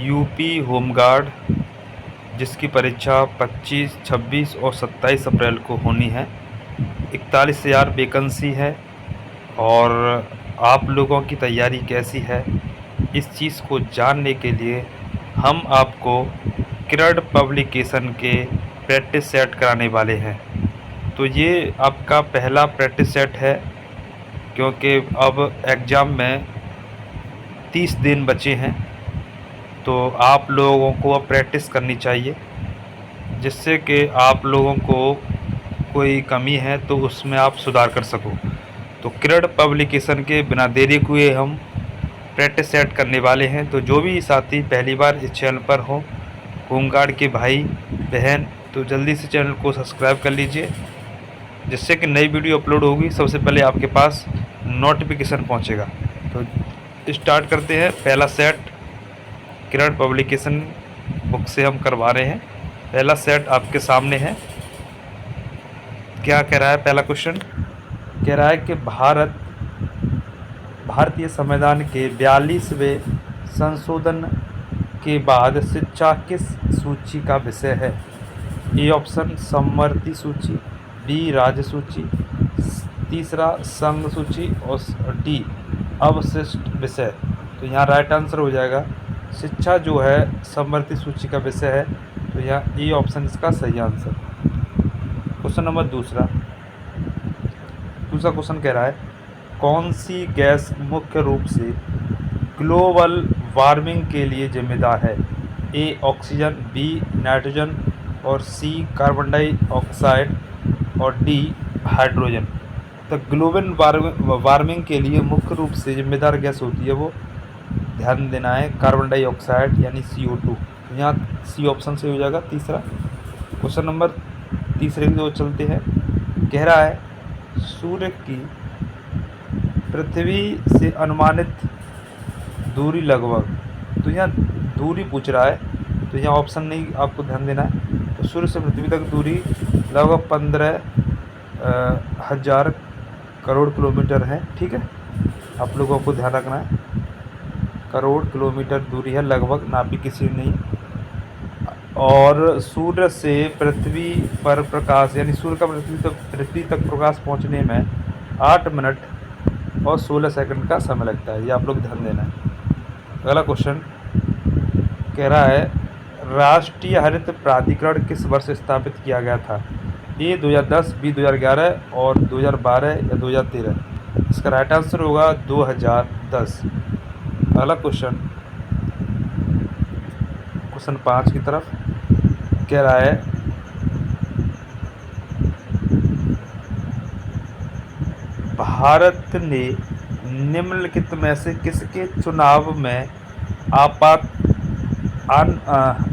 UP home guard जिसकी परीक्षा 25, 26 और 27 अप्रैल को होनी है। 41,000 वैकेंसी है। और आप लोगों की तैयारी कैसी है, इस चीज़ को जानने के लिए हम आपको किरण पब्लिकेशन के प्रैक्टिस सेट कराने वाले हैं। तो ये आपका पहला प्रैक्टिस सेट है, क्योंकि अब एग्ज़ाम में 30 दिन बचे हैं। तो आप लोगों को अब प्रैक्टिस करनी चाहिए, जिससे कि आप लोगों को कोई कमी है तो उसमें आप सुधार कर सको। तो किरण पब्लिकेशन के बिना देरी हुए हम प्रैक्टिस सेट करने वाले हैं। तो जो भी साथी पहली बार इस चैनल पर हो, होमगार्ड के भाई बहन, तो जल्दी से चैनल को सब्सक्राइब कर लीजिए, जिससे कि नई वीडियो अपलोड होगी सबसे पहले आपके पास नोटिफिकेशन पहुंचेगा। तो स्टार्ट करते हैं। पहला सेट किरण पब्लिकेशन बुक से हम करवा रहे हैं। पहला सेट आपके सामने है। क्या कह रहा है पहला क्वेश्चन? कह रहा है कि भारतीय संविधान के 42वें संशोधन के बाद शिक्षा किस सूची का विषय है? ए ऑप्शन समवर्ती सूची, बी राज्य सूची, तीसरा संघ सूची और डी अवशिष्ट विषय। तो यहाँ राइट आंसर हो जाएगा शिक्षा जो है समवर्ती सूची का विषय है। तो यहाँ ए ऑप्शन इसका सही आंसर। क्वेश्चन नंबर दूसरा क्वेश्चन कह रहा है कौन सी गैस मुख्य रूप से ग्लोबल वार्मिंग के लिए जिम्मेदार है? ए ऑक्सीजन, बी नाइट्रोजन और सी कार्बन डाइऑक्साइड और डी हाइड्रोजन। तो ग्लोबल वार्मिंग के लिए मुख्य रूप से जिम्मेदार गैस होती है, वो ध्यान देना है कार्बन डाइऑक्साइड यानी CO2। यहाँ सी ऑप्शन से हो जाएगा तीसरा। क्वेश्चन नंबर तीसरे की ओर चलते हैं। कह रहा है सूर्य की पृथ्वी से अनुमानित दूरी लगभग, तो यहाँ दूरी पूछ रहा है, तो यहाँ ऑप्शन नहीं आपको ध्यान देना है। तो सूर्य से पृथ्वी तक दूरी लगभग 15,000 करोड़ किलोमीटर है। ठीक है, आप लोगों को ध्यान रखना है, करोड़ किलोमीटर दूरी है लगभग, ना भी किसी नहीं। और सूर्य से पृथ्वी पर प्रकाश यानी सूर्य का पृथ्वी तक प्रकाश पहुंचने में 8 मिनट और 16 सेकंड का समय लगता है। ये आप लोग ध्यान देना है। अगला क्वेश्चन कह रहा है राष्ट्रीय हरित प्राधिकरण किस वर्ष स्थापित किया गया था? ए 2010, बी 2011 और 2012 या 2013। इसका राइट आंसर होगा 2010। अगला क्वेश्चन 5 की तरफ कह रहा है भारत ने निम्नलिखित में से किसके चुनाव में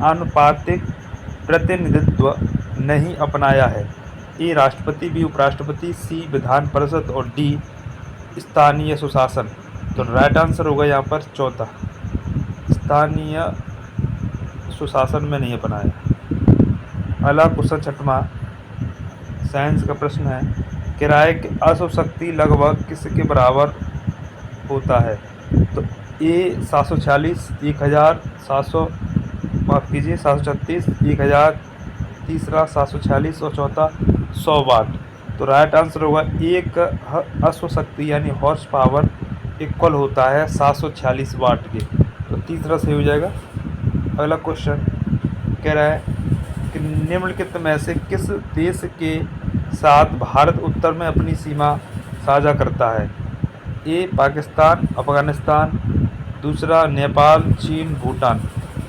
आनुपातिक प्रतिनिधित्व नहीं अपनाया है? ए राष्ट्रपति, बी उपराष्ट्रपति, सी विधान परिषद और डी स्थानीय सुशासन। तो राइट आंसर होगा यहाँ पर चौथा, स्थानीय सुशासन में नहीं अपनाया। अगला क्वेश्चन 6वां साइंस का प्रश्न है। कह रहा है कि अशुभ शक्ति लगभग किसके बराबर होता है? तो ए 746, 1700, माफ़ कीजिए 736, 1000, तीसरा 746 और चौथा 100 वाट। तो राइट आंसर होगा एक अश्व शक्ति यानी हॉर्स पावर इक्वल होता है 746 वाट के। तो तीसरा सही हो जाएगा। अगला क्वेश्चन कह रहा है कि निम्नलिखित में से किस देश के साथ भारत उत्तर में अपनी सीमा साझा करता है? ए पाकिस्तान, अफगानिस्तान, दूसरा नेपाल, चीन, भूटान।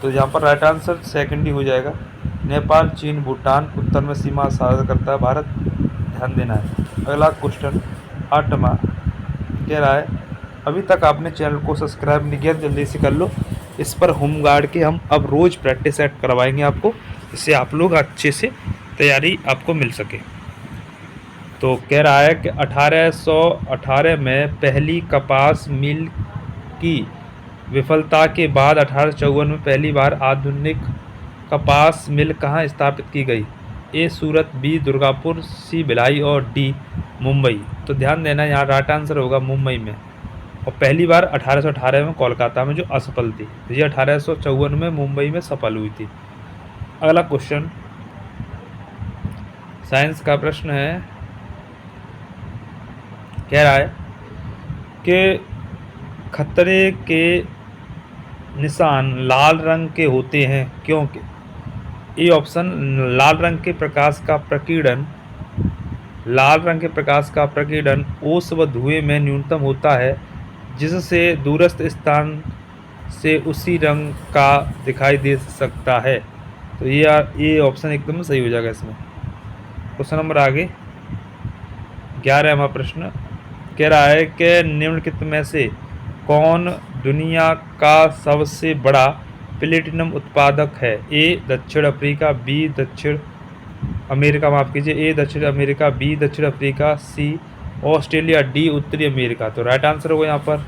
तो यहाँ पर राइट आंसर सेकंड ही हो जाएगा, नेपाल, चीन, भूटान उत्तर में सीमा साझा करता है भारत, ध्यान देना है। अगला क्वेश्चन 8वां कह रहा है अभी तक आपने चैनल को सब्सक्राइब नहीं किया, जल्दी से कर लो। इस पर होमगार्ड के हम अब रोज़ प्रैक्टिस सेट करवाएंगे आपको, इससे आप लोग अच्छे से तैयारी आपको मिल सके। तो कह रहा है कि 1818 में पहली कपास मिल की विफलता के बाद 1854 में पहली बार आधुनिक कपास मिल कहाँ स्थापित की गई? ए सूरत, बी दुर्गापुर, सी भिलाई और डी मुंबई। तो ध्यान देना, यहाँ राइट आंसर होगा मुंबई में। और पहली बार 1818 में कोलकाता में जो असफल थी, ये 1854 में मुंबई में सफल हुई थी। अगला क्वेश्चन साइंस का प्रश्न है, कह रहा है कि खतरे के निशान लाल रंग के होते हैं क्योंकि ए ऑप्शन, लाल रंग के प्रकाश का प्रकीर्णन ओस व धुएं में न्यूनतम होता है, जिससे दूरस्थ स्थान से उसी रंग का दिखाई दे सकता है। तो ये ऑप्शन एकदम सही हो जाएगा इसमें। क्वेश्चन नंबर आगे 11वां प्रश्न कह रहा है कि निम्नलिखित में से कौन दुनिया का सबसे बड़ा प्लेटिनम उत्पादक है? ए दक्षिण अफ्रीका, बी दक्षिण अमेरिका, माफ कीजिए, ए दक्षिण अमेरिका, बी दक्षिण अफ्रीका, सी ऑस्ट्रेलिया, डी उत्तरी अमेरिका। तो राइट आंसर होगा यहाँ पर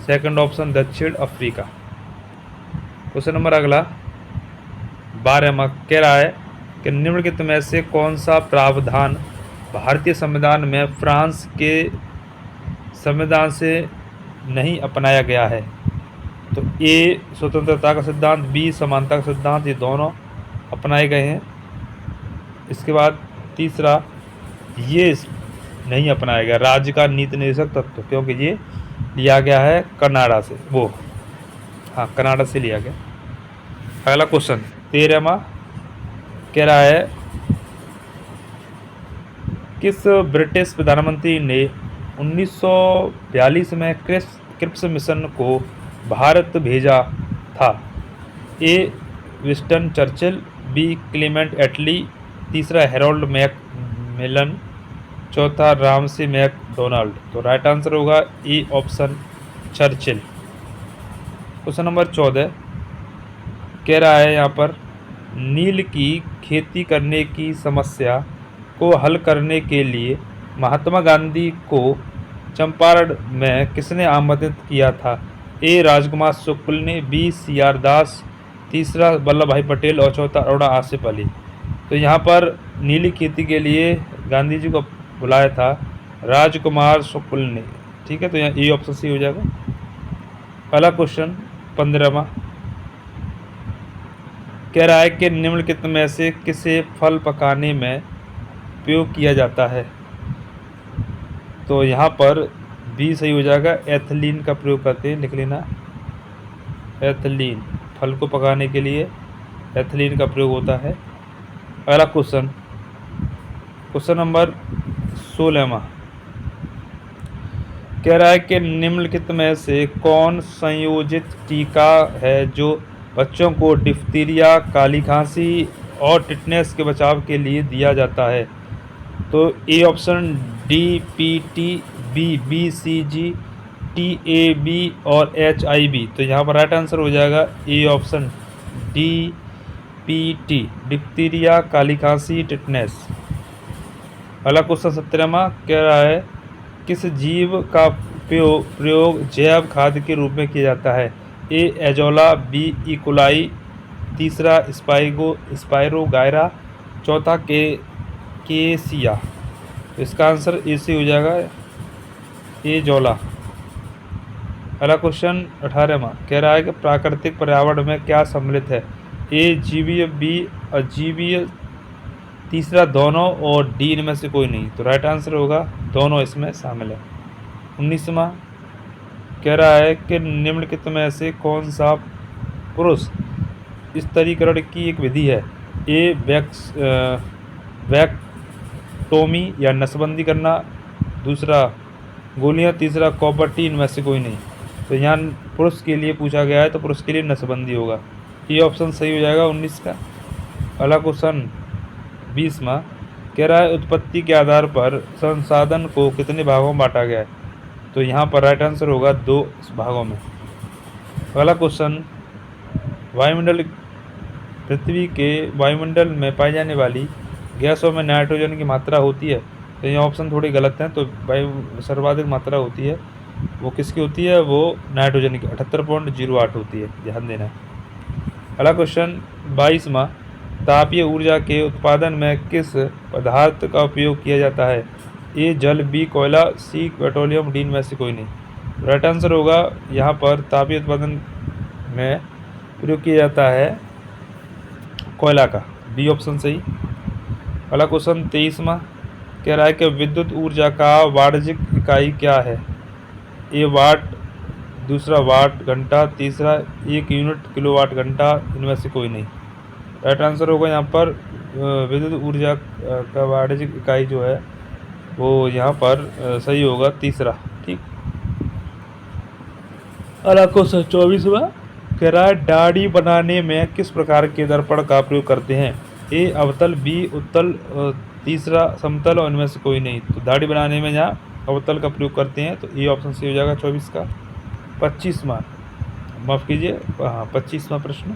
सेकंड ऑप्शन दक्षिण अफ्रीका। क्वेश्चन नंबर अगला 12वां कह रहा है कि निम्नलिखित में से कौन सा प्रावधान भारतीय संविधान में फ्रांस के संविधान से नहीं अपनाया गया है? तो ए स्वतंत्रता का सिद्धांत, बी समानता का सिद्धांत, ये दोनों अपनाए गए हैं। इसके बाद तीसरा ये नहीं अपनाया गया राज्य का नीति निर्देशक तत्व, क्योंकि ये लिया गया है कनाडा से, कनाडा से लिया गया। अगला क्वेश्चन 13वां कह रहा है किस ब्रिटिश प्रधानमंत्री ने 1942 में क्रिप्स मिशन को भारत भेजा था? ए विंस्टन चर्चिल, बी क्लेमेंट एटली, तीसरा हैरोल्ड मैकमिलन, चौथा रामसे मैकडोनाल्ड। तो राइट आंसर होगा A option Churchill. Question number 14 कह रहा है यहाँ पर नील की खेती करने की समस्या को हल करने के लिए महात्मा गांधी को चंपारण में किसने आमंत्रित किया था? ए राजकुमार शुक्ल ने, बी सी आर दास, तीसरा वल्लभ भाई पटेल और चौथा अरुणा आसिफ अली। तो यहाँ पर नीली खेती के लिए गांधी जी को बुलाया था राजकुमार शुक्ल ने। ठीक है, तो यहाँ ए ऑप्शन सी हो जाएगा। पहला क्वेश्चन 15वां कह रहा है कि निम्नलिखित में से किसे फल पकाने में उपयोग किया जाता है? तो यहाँ पर बी सही हो जाएगा, एथिलीन का प्रयोग करते हैं, लिख लेना एथिलीन, फल को पकाने के लिए एथिलीन का प्रयोग होता है। अगला क्वेश्चन नंबर 16वां कह रहा है कि निम्नलिखित में से कौन संयोजित टीका है जो बच्चों को डिप्थीरिया, काली खांसी और टिटनेस के बचाव के लिए दिया जाता है? तो A option DPT, B BCG, TAB और HIV। तो यहाँ पर राइट आंसर हो जाएगा ए ऑप्शन DPT, डिप्थीरिया, काली खांसी, टिटनेस। अगला क्वेश्चन 17वां कह रहा है किस जीव का प्रयोग जैव खाद के रूप में किया जाता है? ए एजोला, बी इकोलाई, तीसरा स्पाइरो गायरा, चौथा केसिया। तो इसका आंसर ए से हो जाएगा, एजोला। अगला क्वेश्चन 18वां कह रहा है कि प्राकृतिक पर्यावरण में क्या सम्मिलित है? ए जीवीय, बी अजीवीय, तीसरा दोनों और डी इनमें से कोई नहीं। तो राइट आंसर होगा दोनों इसमें शामिल है। 19वां कह रहा है कि निम्नलिखित में से कौन सा पुरुष स्तरीकरण की एक विधि है? ए वैक्टोमी या नसबंदी करना, दूसरा गोलियां, तीसरा कॉपर टी, इनमें से कोई नहीं। तो यहाँ पुरुष के लिए पूछा गया है, तो पुरुष के लिए नसबंदी होगा। ये ऑप्शन सही हो जाएगा 19 का। अगला क्वेश्चन 20वां कह रहा है उत्पत्ति के आधार पर संसाधन को कितने भागों में बांटा गया है? तो यहाँ पर राइट आंसर होगा 2 भागों में। अगला क्वेश्चन वायुमंडल, पृथ्वी के वायुमंडल में पाई जाने वाली गैसों में नाइट्रोजन की मात्रा होती है? तो ये ऑप्शन थोड़ी गलत हैं। तो वायु सर्वाधिक मात्रा होती है, वो किसकी होती है? वो नाइट्रोजन की 78.08 होती है, ध्यान देना। अगला क्वेश्चन 22वां तापीय ऊर्जा के उत्पादन में किस पदार्थ का उपयोग किया जाता है? ए जल, बी कोयला, सी पेट्रोलियम, डी में से कोई नहीं। राइट आंसर होगा यहाँ पर तापीय उत्पादन में प्रयोग किया जाता है कोयला का, बी ऑप्शन सही। अगला क्वेश्चन 23वां कह रहा है कि विद्युत ऊर्जा का वाणिज्यिक इकाई क्या है? ए वाट, दूसरा वाट घंटा, तीसरा 1 यूनिट किलोवाट घंटा, इनमें से कोई नहीं। राइट आंसर होगा यहाँ पर विद्युत ऊर्जा का वाणिज्यिक इकाई जो है वो यहाँ पर सही होगा तीसरा। ठीक। अगला क्वेश्चन 24वां कह रहा है दाढ़ी बनाने में किस प्रकार के दर्पण का प्रयोग करते हैं? ए अवतल, बी उत्तल, तीसरा समतल और इनमें से कोई नहीं। तो दाढ़ी बनाने में यहाँ अवतल का प्रयोग करते हैं, तो ए ऑप्शन सही हो जाएगा 24 का। 25वां, माफ कीजिए, हाँ 25वां प्रश्न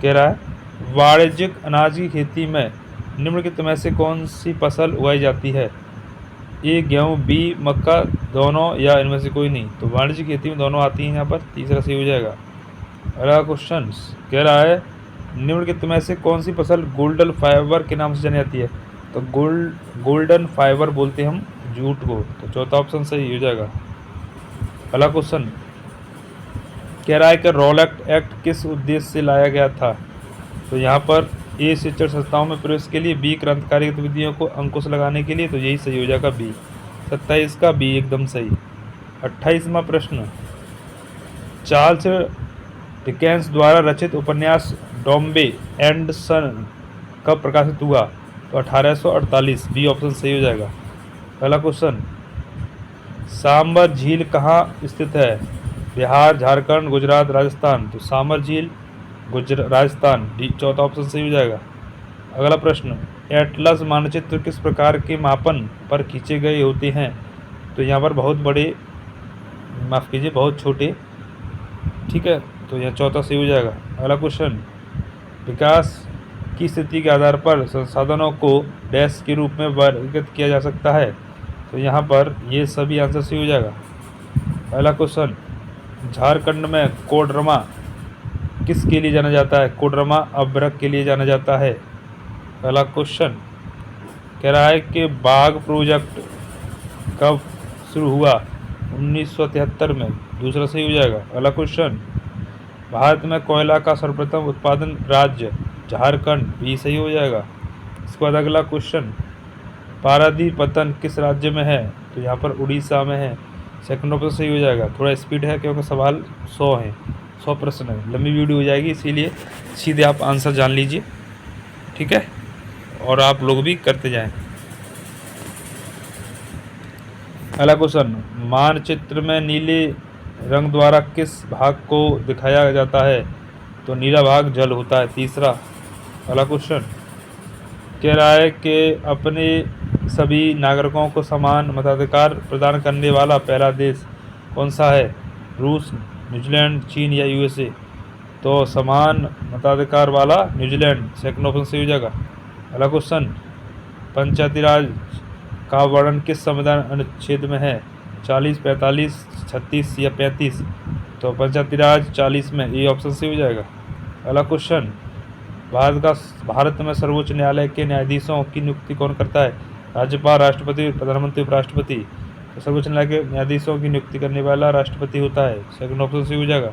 कह रहा है वाणिज्यिक अनाज की खेती में निम्नलिखित में से कौन सी फसल उगाई जाती है? ए गेहूँ, बी मक्का, दोनों या इनमें से कोई नहीं। तो वाणिज्यिक खेती में दोनों आती हैं यहाँ पर, तीसरा सही हो जाएगा। अगला क्वेश्चन कह रहा है निम्नलिखित में से कौन सी फसल गोल्डन फाइबर के नाम से जानी जाती है? तो गोल्डन फाइबर बोलते हैं हम जूट को, तो चौथा ऑप्शन सही हो जाएगा। अगला क्वेश्चन कह रहा है कि रॉलेट एक्ट किस उद्देश्य से लाया गया था? तो यहाँ पर ए शिक्षण संस्थाओं में प्रवेश के लिए, बी क्रांतिकारी गतिविधियों को अंकुश लगाने के लिए, तो यही सही हो जाएगा बी। 27 का बी एकदम सही। 28वां प्रश्न चार्ल्स डिकेंस द्वारा रचित उपन्यास डॉम्बे एंड सन कब प्रकाशित हुआ? तो 1848, बी ऑप्शन सही हो जाएगा। अगला क्वेश्चन सांबर झील कहाँ स्थित है? बिहार, झारखंड, गुजरात, राजस्थान। तो सांबर झील राजस्थान, डी चौथा ऑप्शन सही हो जाएगा। अगला प्रश्न एटलस मानचित्र किस प्रकार के मापन पर खींचे गए होते हैं? तो यहाँ पर बहुत बड़े, माफ कीजिए बहुत छोटे। ठीक है, तो यह चौथा सही हो जाएगा। अगला क्वेश्चन विकास की स्थिति के आधार पर संसाधनों को डैश के रूप में वर्गीकृत किया जा सकता है? तो यहाँ पर ये सभी आंसर सही हो जाएगा। अगला क्वेश्चन झारखंड में कोडरमा किस के लिए जाना जाता है? कोडरमा अभ्रक के लिए जाना जाता है। अगला क्वेश्चन कह रहा है कि बाघ प्रोजेक्ट कब शुरू हुआ? 1973 में, दूसरा सही हो जाएगा। अगला क्वेश्चन भारत में कोयला का सर्वप्रथम उत्पादन राज्य झारखंड, भी सही हो जाएगा। इसके बाद अगला क्वेश्चन पारादीप पतन किस राज्य में है? तो यहाँ पर उड़ीसा में है, सेकंड ऑप्शन सही हो जाएगा। थोड़ा स्पीड है क्योंकि सवाल 100 हैं, 100 प्रश्न है, लंबी वीडियो हो जाएगी, इसीलिए सीधे आप आंसर जान लीजिए। ठीक है, और आप लोग भी करते जाएं। अगला क्वेश्चन मानचित्र में नीले रंग द्वारा किस भाग को दिखाया जाता है? तो नीला भाग जल होता है, तीसरा। अगला क्वेश्चन कह रहा है कि अपने सभी नागरिकों को समान मताधिकार प्रदान करने वाला पहला देश कौन सा है? रूस, न्यूजीलैंड, चीन या यूएसए। तो समान मताधिकार वाला न्यूजीलैंड, सेकंड ऑप्शन सही हो जाएगा। अगला क्वेश्चन पंचायती राज का वर्णन किस संविधान अनुच्छेद में है? 40, 45, 36 या 35। तो पंचायती राज 40 में, ये ऑप्शन सही हो जाएगा। अगला क्वेश्चन भारत में सर्वोच्च न्यायालय के न्यायाधीशों की नियुक्ति कौन करता है? राज्यपाल, राष्ट्रपति, प्रधानमंत्री, उपराष्ट्रपति। तो सर्वोच्च न्यायालय के न्यायाधीशों की नियुक्ति करने वाला राष्ट्रपति होता है, सेकंड ऑप्शन सही हो जाएगा।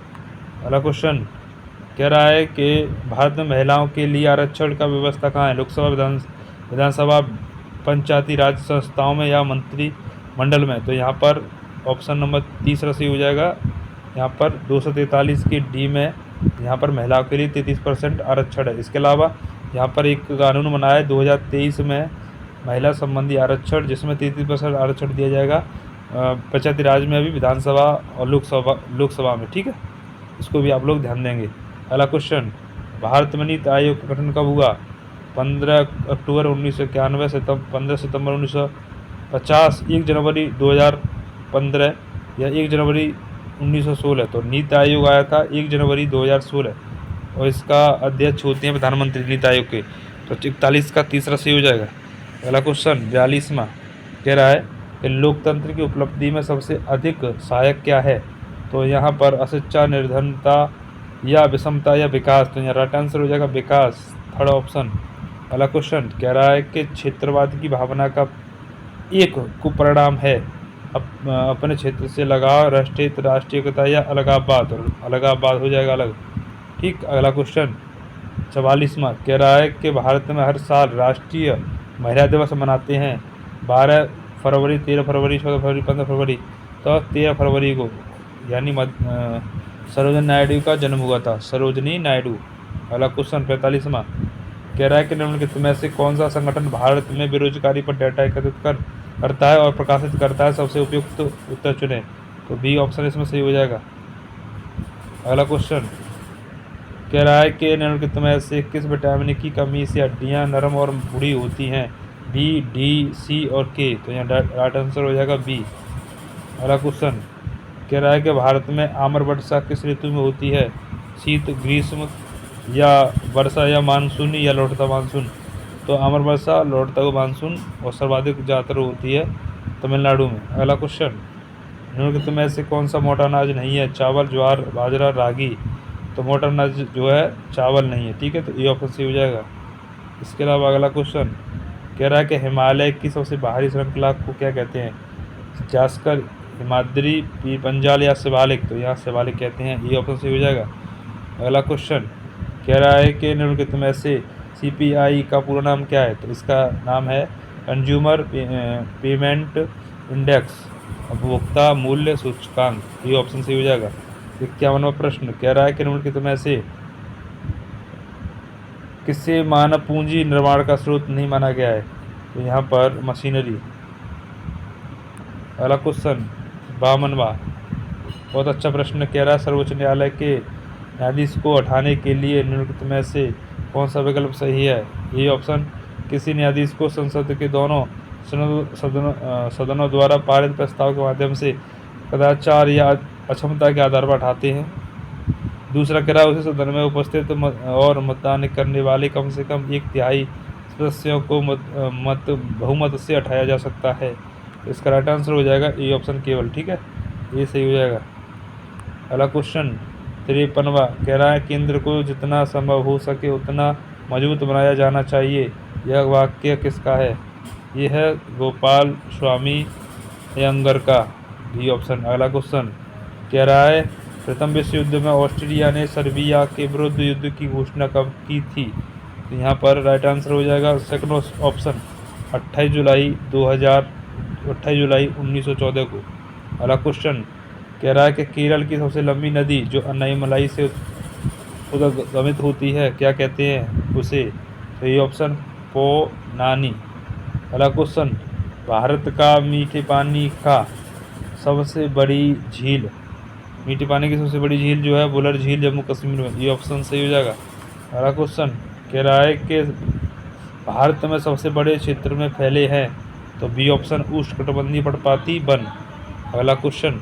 अगला क्वेश्चन कह रहा है कि भारत में महिलाओं के लिए आरक्षण का व्यवस्था कहाँ है? लोकसभा, विधानसभा, पंचायती राज संस्थाओं में या मंत्रिमंडल में। तो यहाँ पर ऑप्शन नंबर तीसरा सही हो जाएगा। यहाँ पर 243 की डी में यहाँ पर महिलाओं के लिए 33% आरक्षण है। इसके अलावा यहाँ पर एक कानून बना है 2023 में महिला संबंधी आरक्षण, जिसमें 33% आरक्षण दिया जाएगा पंचायती राज में, अभी विधानसभा और लोकसभा में। ठीक है, इसको भी आप लोग ध्यान देंगे। अगला क्वेश्चन भारत में नीति आयोग का गठन कब हुआ? 15 अक्टूबर 1991, 15 सितंबर 1950, 1 जनवरी 2015 या 1 जनवरी 1916। तो नीति आयोग आया था 1 जनवरी 2016 और इसका अध्यक्ष होते हैं प्रधानमंत्री नीति आयोग के। तो 41 का तीसरा सही हो जाएगा। अगला क्वेश्चन 42वां कह रहा है कि लोकतंत्र की उपलब्धि में सबसे अधिक सहायक क्या है? तो यहाँ पर अशिक्षा, निर्धनता या विषमता या विकास। तो यहाँ राइट आंसर हो जाएगा विकास, थर्ड ऑप्शन। अगला क्वेश्चन कह रहा है कि क्षेत्रवाद की भावना का एक कुपरिणाम है? अपने क्षेत्र से लगाव, राष्ट्रीय राष्ट्रीयता या अलगाववाद, और अलगाववाद हो जाएगा अलग। ठीक। अगला क्वेश्चन 44वां कह रहा है कि भारत में हर साल राष्ट्रीय महिला दिवस मनाते हैं 12 फरवरी, 13 फरवरी, 14 फरवरी, 15 फरवरी। तो 13 फरवरी को यानी सरोजिनी नायडू का जन्म हुआ था, सरोजिनी नायडू। अगला क्वेश्चन 45वां कह रहा है कि निम्नलिखित में से कौन सा संगठन भारत में बेरोजगारी पर डेटा एकत्रित करता है और प्रकाशित करता है? सबसे उपयुक्त उत्तर चुनें। तो बी ऑप्शन इसमें सही हो जाएगा। अगला क्वेश्चन कह रहा है कि निम्नलिखित में से किस विटामिन की कमी से हड्डियां नरम और बूढ़ी होती हैं? बी, डी, सी और के। तो यहाँ राइट आंसर हो जाएगा बी। अगला क्वेश्चन कह रहा है कि भारत में आम्र वर्षा किस ऋतु में होती है? शीत, ग्रीष्म या वर्षा या मानसून या लौटता मानसून? तो आम्र वर्षा, लौटता हुआ मानसून, और सर्वाधिक ज़्यादातर होती है तमिलनाडु में। अगला क्वेश्चन निम्नलिखित में से कौन सा मोटा अनाज नहीं है? चावल, ज्वार, बाजरा, रागी। तो मोटा अनाज जो है चावल नहीं है। ठीक है, तो ये ऑप्शन सही हो जाएगा। इसके अलावा अगला क्वेश्चन कह रहा है कि हिमालय की सबसे बाहरी श्रृंखला को क्या कहते हैं? जास्कर, हिमाद्री, पंजाल या शिवालिक? तो यहाँ शिवालिक कहते हैं। ये ऑप्शन सही हो जाएगा। अगला क्वेश्चन कह रहा है कि निम्नलिखित में से CPI का पूरा नाम क्या है? तो इसका नाम है कंज्यूमर पेमेंट इंडेक्स, उपभोक्ता मूल्य सूचकांक। ये ऑप्शन सही हो जाएगा। 51वां प्रश्न कह रहा है कि निम्नलिखित में से किससे मानव पूंजी निर्माण का स्रोत नहीं माना गया है? तो यहाँ पर मशीनरी। अगला क्वेश्चन 52वां बहुत अच्छा प्रश्न कह रहा है सर्वोच्च न्यायालय के न्यायाधीश को हटाने के लिए निम्नलिखित में से कौन सा विकल्प सही है? ये ऑप्शन किसी न्यायाधीश को संसद के दोनों सदनों द्वारा पारित प्रस्ताव के माध्यम से कदाचार या अक्षमता के आधार पर हटाते हैं। दूसरा कह रहा है उसे सदन में उपस्थित और मतदान करने वाले कम से कम 1/3 सदस्यों को बहुमत से हटाया जा सकता है। इसका राइट आंसर हो जाएगा ए ऑप्शन केवल। ठीक है, ये सही हो जाएगा। अगला क्वेश्चन 53वां कह रहा है केंद्र को जितना संभव हो सके उतना मजबूत बनाया जाना चाहिए। यह वाक्य किसका है? ये है गोपाल स्वामी अयंगर का। B option. अगला क्वेश्चन कह रहा है प्रथम विश्व युद्ध में ऑस्ट्रिया ने सर्बिया के विरुद्ध युद्ध की घोषणा कब की थी? तो यहाँ पर राइट आंसर हो जाएगा सेकंड ऑप्शन 28 जुलाई 1914 को। अगला क्वेश्चन कह रहा है कि केरल की सबसे लंबी नदी जो अन्नाईमलाई से उद्गमित होती है क्या कहते हैं उसे? तो ये ऑप्शन पोनानी। अगला क्वेश्चन भारत का मीठे पानी का सबसे बड़ी झील, मीठे पानी की सबसे बड़ी झील जो है बुलर झील जम्मू कश्मीर में। ये ऑप्शन सही हो जाएगा। अगला क्वेश्चन कह रहा है कि भारत में सबसे बड़े क्षेत्र में फैले हैं। तो बी ऑप्शन उष्णकटिबंधीय पर्णपाती वन। अगला क्वेश्चन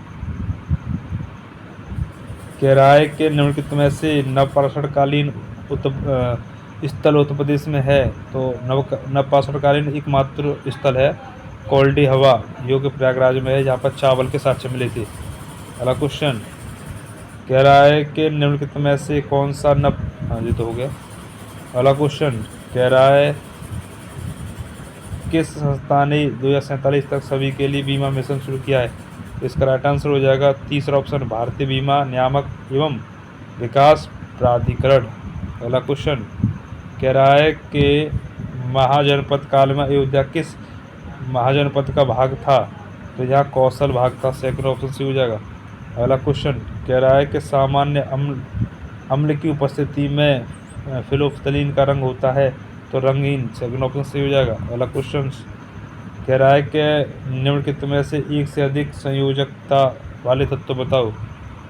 कह रहा है कि निम्नलिखित में से नवपाषाणकालीन स्थल उत्तर प्रदेश में है। तो नवपाषाणकालीन एकमात्र स्थल है कोल्डी हवा, जो कि प्रयागराज में है, जहाँ पर चावल के साक्ष्य मिले थे। अगला क्वेश्चन कह रहा है कि निम्नलिखित में से कौन सा ये तो हो गया। अगला क्वेश्चन कह रहा है किस संस्था ने 2047 तक सभी के लिए बीमा मिशन शुरू किया है? इसका राइट आंसर हो जाएगा तीसरा ऑप्शन भारतीय बीमा नियामक एवं विकास प्राधिकरण। अगला क्वेश्चन कह रहा है कि महाजनपद काल में अयोध्या किस महाजनपद का भाग था? तो यहाँ कौशल भाग था। सेकंड ऑप्शन से हो जाएगा। अगला क्वेश्चन कह रहा है कि सामान्य अम्ल की उपस्थिति में फिलोफ्थलीन का रंग होता है तो रंगीन। सेकंड ऑप्शन से हो जाएगा। अगला क्वेश्चन कह रहा है कि निम्नलिखित में से एक से अधिक संयोजकता वाले तत्व बताओ।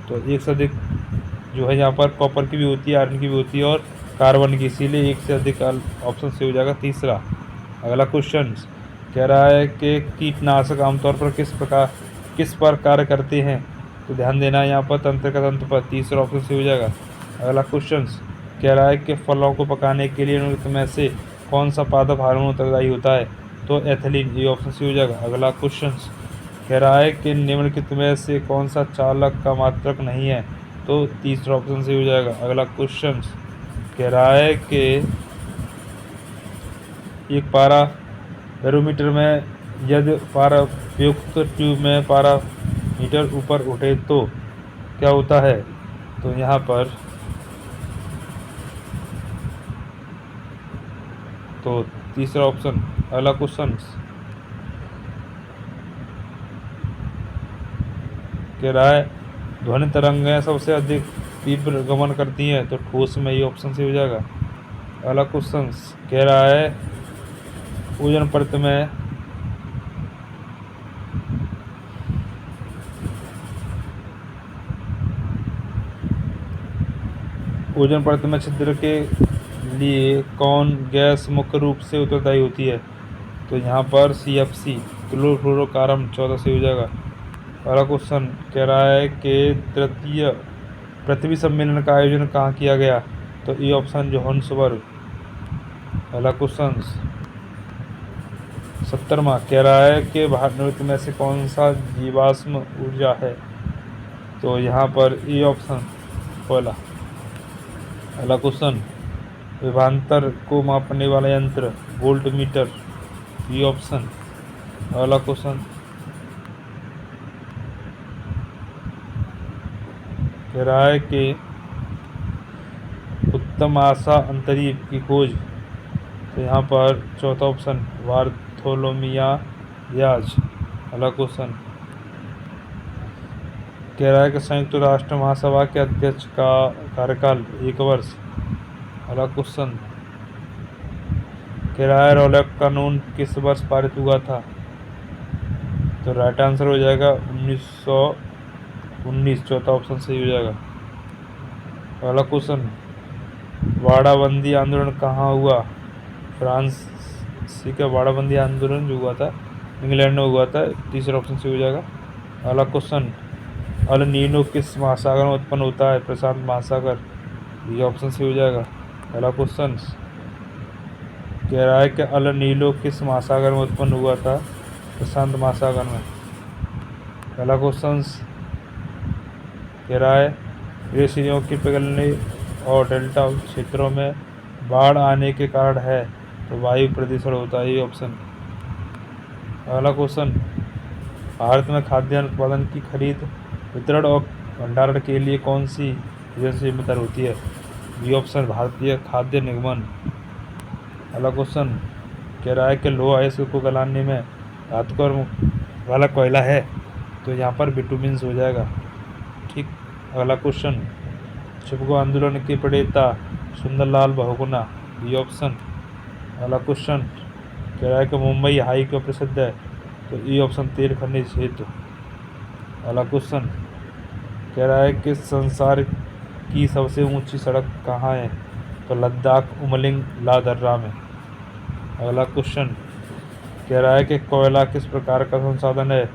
तो एक से अधिक जो है यहाँ पर कॉपर की भी होती है, आयरन की भी होती है और कार्बन की, इसीलिए एक से अधिक ऑप्शन से हो जाएगा तीसरा। अगला क्वेश्चन कह रहा है कि कीटनाशक आमतौर पर किस पर कार्य करते हैं? तो ध्यान देना यहाँ पर तंत्रिका तंत्र पर। तीसरा ऑप्शन से हो जाएगा। अगला क्वेश्चन कह रहा है कि फलों को पकाने के लिए निम्नलिखित में से कौन सा पादप हार्मोन उत्तरदायी होता है? तो एथिलीन। ये ऑप्शन से हो जाएगा। अगला क्वेश्चन कह रहा है कि निम्नलिखित में से कौन सा चालक का मात्रक नहीं है? तो तीसरा ऑप्शन से हो जाएगा। अगला क्वेश्चन कह रहा है कि एक पारा बैरोमीटर में यदि पारायुक्त ट्यूब में पारा मीटर ऊपर उठे तो क्या होता है? तो यहाँ पर तो तीसरा ऑप्शन अगला क्वेश्चन कह रहा है ध्वनि तरंगें सबसे अधिक तीव्र गमन करती हैं, तो ठोस में ये ऑप्शन से हो जाएगा। अगला क्वेश्चन कह रहा है ओजोन परत में छिद्र के लिए कौन गैस मुख्य रूप से उत्तरदायी होती है? तो यहाँ पर CFC क्लोरोफ्लोरोकार्बन 14 से हो जाएगा। अगला क्वेश्चन कह रहा है कि तृतीय पृथ्वी सम्मेलन का आयोजन कहाँ किया गया? तो ये ऑप्शन जोहान्सबर्ग। अगला क्वेश्चन 70वां कह रहा है कि भारत में से कौन सा जीवाश्म ऊर्जा है? तो यहाँ पर ये ऑप्शन कोयला। अगला क्वेश्चन विभवांतर को मापने वाला यंत्र वोल्ट मीटर, ये ऑप्शन। अगला क्वेश्चन कह रहा है कि उत्तम आशा अंतरीप की खोज, तो यहाँ पर चौथा ऑप्शन बार्थोलोमिया दियाज। अगला क्वेश्चन कह रहा है कि संयुक्त राष्ट्र महासभा के अध्यक्ष का कार्यकाल 1 वर्ष। अगला क्वेश्चन कह रहा है रौलैक कानून किस वर्ष पारित हुआ था? तो राइट आंसर हो जाएगा 1919, चौथा ऑप्शन सही हो जाएगा। अगला क्वेश्चन वाड़ाबंदी आंदोलन कहाँ हुआ? फ्रांस का वाड़ाबंदी आंदोलन जो हुआ था इंग्लैंड में हुआ था, तीसरा ऑप्शन सही हो जाएगा। अगला क्वेश्चन अल नीनो किस महासागर में उत्पन्न होता है? प्रशांत महासागर, ये ऑप्शन सही हो जाएगा। अगला क्वेश्चन कह रहा है कि अल नीनो किस महासागर में उत्पन्न हुआ था? प्रशांत महासागर में। अगला क्वेश्चन कह रहा है ग्लेशियरों के पिघलने और डेल्टा क्षेत्रों में बाढ़ आने के कारण है, तो वायु प्रदूषण होता है, ये ऑप्शन। अगला क्वेश्चन भारत में खाद्यान्न उत्पादन की खरीद, वितरण और भंडारण के लिए कौन सी एजेंसी जिम्मेदार होती है? ये ऑप्शन भारतीय खाद्य निगमन। अगला क्वेश्चन कह रहा है कि लोहा अयस्क को गलाने में धातु वाला कोयला है, तो यहाँ पर बिटुमिन्स हो जाएगा, ठीक। अगला क्वेश्चन चिपको आंदोलन के प्रणेता सुंदरलाल बहुगुणा, ये ऑप्शन। अगला क्वेश्चन कह रहा है कि मुंबई हाई क्यों प्रसिद्ध है? तो ये ऑप्शन तेल खनिज हेतु। अगला क्वेश्चन कह रहा है कि संसार की सबसे ऊंची सड़क कहाँ है? तो लद्दाख उमलिंग ला दर्रा में। अगला क्वेश्चन कह रहा है कि कोयला किस प्रकार का संसाधन है?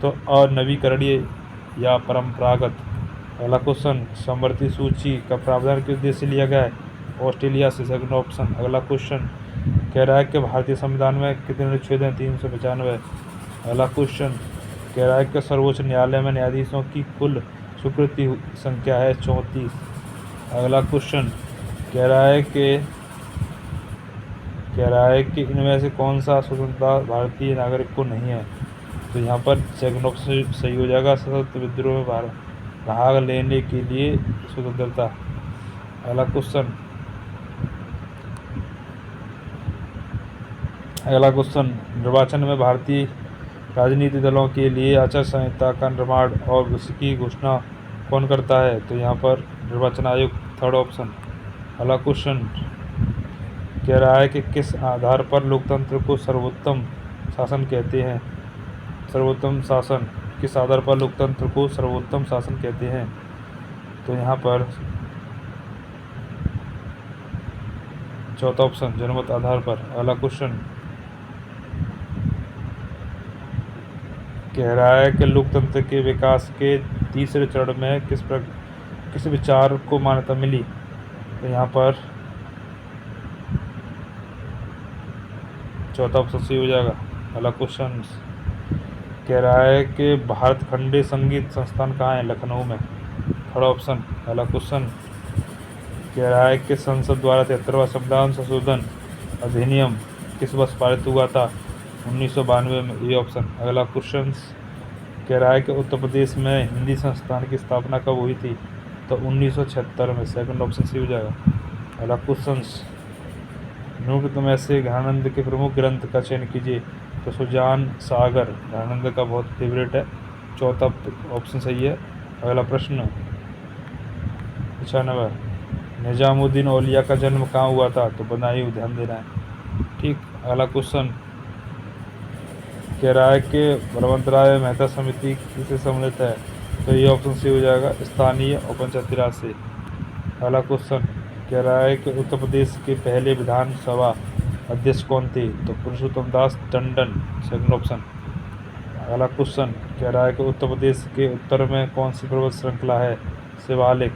तो अनवीकरणीय या परंपरागत। अगला क्वेश्चन समवर्ती सूची का प्रावधान किस देश से लिया गया है? ऑस्ट्रेलिया से, सेकंड ऑप्शन। अगला क्वेश्चन कह रहा है कि भारतीय संविधान में कितने अनुच्छेद हैं? 395। अगला क्वेश्चन कह रहा है कि सर्वोच्च न्यायालय में न्यायाधीशों की कुल स्वीकृति संख्या है 34। अगला क्वेश्चन कह रहा है कि इनमें से कौन सा स्वतंत्रता भारतीय नागरिक को नहीं है? तो यहाँ पर सेकंड ऑप्शन सही हो जाएगा, सशस्त्र विद्रोह में भाग लेने के लिए स्वतंत्रता। अगला क्वेश्चन निर्वाचन में भारतीय राजनीतिक दलों के लिए आचार संहिता का निर्माण और उसकी घोषणा कौन करता है? तो यहाँ पर निर्वाचन आयोग, थर्ड ऑप्शन। अगला क्वेश्चन कह रहा है कि किस आधार पर लोकतंत्र को सर्वोत्तम शासन कहते हैं? सर्वोत्तम शासन, किस आधार पर लोकतंत्र को सर्वोत्तम शासन कहते हैं? तो यहाँ पर चौथा ऑप्शन, जनमत आधार पर। अगला क्वेश्चन कह रहा है कि लोकतंत्र के विकास के तीसरे चरण में किस विचार को मान्यता मिली? तो यहाँ पर चौथा ऑप्शन सही हो जाएगा। अगला क्वेश्चन कह रहा है कि भारत खंडीय संगीत संस्थान कहाँ है? लखनऊ में, थर्ड ऑप्शन। अगला क्वेश्चन कह रहा है कि संसद द्वारा 73वां संविधान संशोधन अधिनियम किस वर्ष पारित हुआ था? 1992 में, ये ऑप्शन। अगला क्वेश्चन कह रहा है कि उत्तर प्रदेश में हिंदी संस्थान की स्थापना कब हुई थी? तो 1976 में, सेकंड ऑप्शन सही हो जाएगा। अगला क्वेश्चन, निम्नलिखित में से ज्ञानानंद के प्रमुख ग्रंथ का चयन कीजिए। तो सुजान सागर ज्ञानानंद का बहुत फेवरेट है, चौथा ऑप्शन सही है। अगला प्रश्न 95, निजामुद्दीन औलिया का जन्म कहाँ हुआ था? तो बदायूं, ध्यान देना है। ठीक। अगला क्वेश्चन कह रहा है कि बलवंतराय मेहता समिति किससे सम्मिलित है? तो ये ऑप्शन सही हो जाएगा, स्थानीय और पंचायती राज से। अगला क्वेश्चन कह रहा है कि उत्तर प्रदेश के पहले विधानसभा अध्यक्ष कौन थे? तो पुरुषोत्तम दास टंडन, सेकंड ऑप्शन। अगला क्वेश्चन कह रहा है कि उत्तर प्रदेश के उत्तर में कौन सी पर्वत श्रृंखला है? शिवालिक।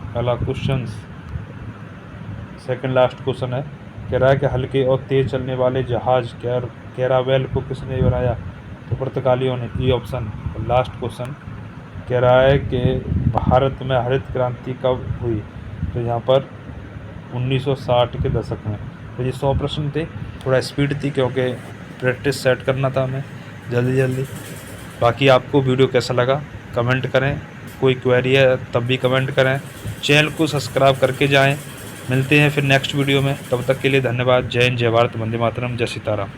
अगला क्वेश्चन सेकंड लास्ट क्वेश्चन है, कह रहा है कि हल्के और तेज चलने वाले जहाज कैरावेल को किसने बनाया? तो पुर्तगालियों ने, ई ऑप्शन। लास्ट क्वेश्चन कह रहा है कि भारत में हरित क्रांति कब हुई? तो यहाँ पर 1960 के दशक में। तो ये 100 प्रश्न थे, थोड़ा स्पीड थी क्योंकि प्रैक्टिस सेट करना था हमें जल्दी। बाकी आपको वीडियो कैसा लगा कमेंट करें, कोई क्वेरी है तब भी कमेंट करें, चैनल को सब्सक्राइब करके जाएं। मिलते हैं फिर नेक्स्ट वीडियो में, तब तक के लिए धन्यवाद। जय हिंद, जय भारत, वंदे मातरम, जय सीताराम।